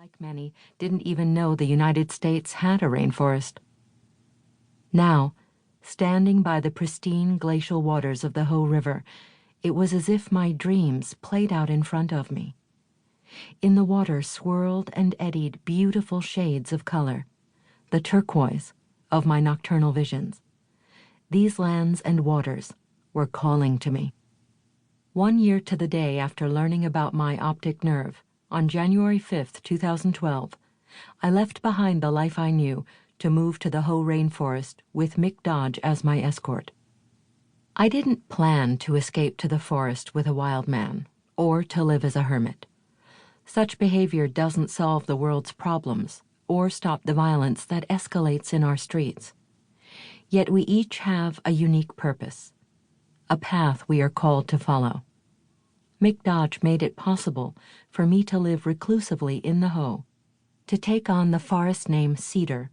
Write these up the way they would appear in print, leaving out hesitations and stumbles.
like many, didn't even know the United States had a rainforest. Now, standing by the pristine glacial waters of the Ho River, it was as if my dreams played out in front of me. In the water swirled and eddied beautiful shades of color, the turquoise of my nocturnal visions. These lands and waters were calling to me. 1 year to the day after learning about my optic nerve, on January 5th, 2012, I left behind the life I knew to move to the Ho rainforest with Mick Dodge as my escort. I didn't plan to escape to the forest with a wild man or to live as a hermit. Such behavior doesn't solve the world's problems or stop the violence that escalates in our streets. Yet we each have a unique purpose, a path we are called to follow. Mick Dodge made it possible for me to live reclusively in the Ho, to take on the forest name Cedar,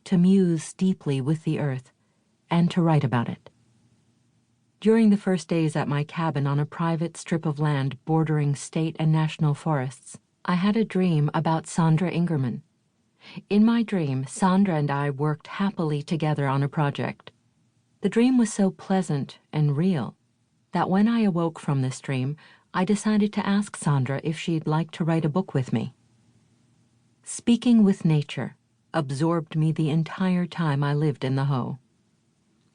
to muse deeply with the earth, and to write about it. During the first days at my cabin on a private strip of land bordering state and national forests, I had a dream about Sandra Ingerman. In my dream, Sandra and I worked happily together on a project. The dream was so pleasant and real that when I awoke from this dream, I decided to ask Sandra if she'd like to write a book with me. Speaking with nature absorbed me the entire time I lived in the Ho.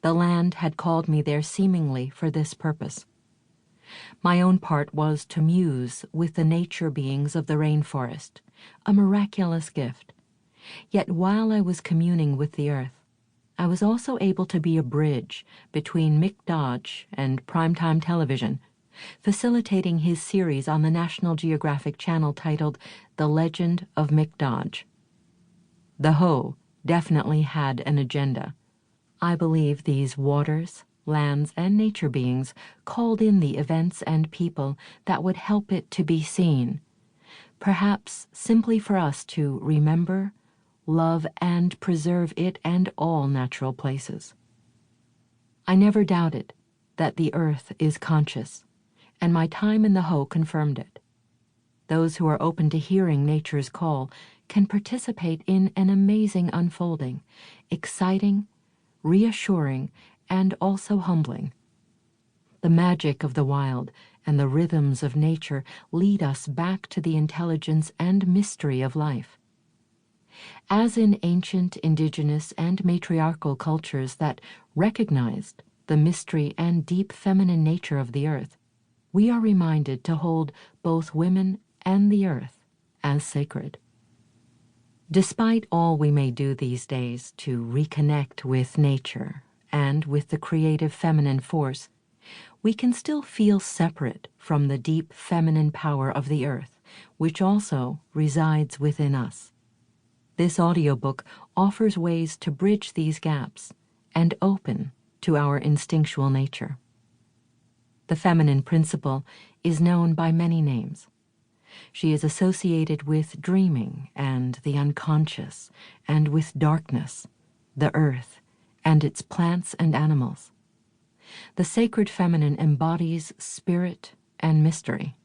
The land had called me there seemingly for this purpose. My own part was to muse with the nature beings of the rainforest, a miraculous gift. Yet while I was communing with the earth, I was also able to be a bridge between Mick Dodge and primetime television, facilitating his series on the National Geographic Channel titled The Legend of Mick Dodge. The Ho definitely had an agenda. I believe these waters, lands, and nature beings called in the events and people that would help it to be seen, perhaps simply for us to remember, love, and preserve it and all natural places. I never doubted that the earth is conscious, and my time in the Ho confirmed it. Those who are open to hearing nature's call can participate in an amazing unfolding, exciting, reassuring, and also humbling. The magic of the wild and the rhythms of nature lead us back to the intelligence and mystery of life. As in ancient indigenous and matriarchal cultures that recognized the mystery and deep feminine nature of the earth, we are reminded to hold both women and the earth as sacred. Despite all we may do these days to reconnect with nature and with the creative feminine force, we can still feel separate from the deep feminine power of the earth, which also resides within us. This audiobook offers ways to bridge these gaps and open to our instinctual nature. The feminine principle is known by many names. She is associated with dreaming and the unconscious, and with darkness, the earth, and its plants and animals. The sacred feminine embodies spirit and mystery.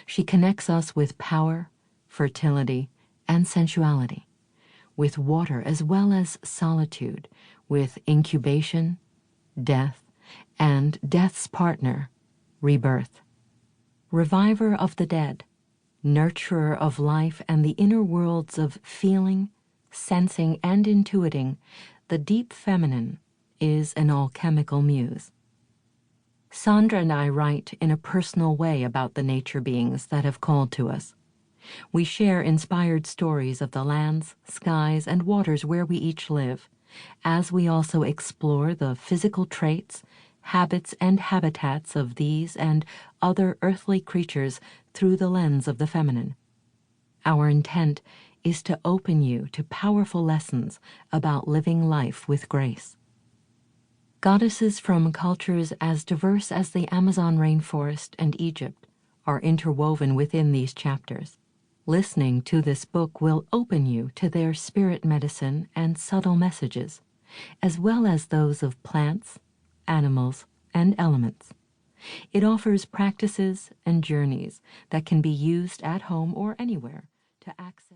She connects us with power, fertility, and sensuality, with water as well as solitude, with incubation, death, and death's partner, rebirth. Reviver of the dead, nurturer of life and the inner worlds of feeling, sensing, and intuiting, the deep feminine is an alchemical muse. Sandra and I write in a personal way about the nature beings that have called to us. We share inspired stories of the lands, skies, and waters where we each live, as we also explore the physical traits, habits, and habitats of these and other earthly creatures through the lens of the feminine. Our intent is to open you to powerful lessons about living life with grace. Goddesses from cultures as diverse as the Amazon rainforest and Egypt are interwoven within these chapters. Listening to this book will open you to their spirit medicine and subtle messages, as well as those of plants, animals, and elements. It offers practices and journeys that can be used at home or anywhere to access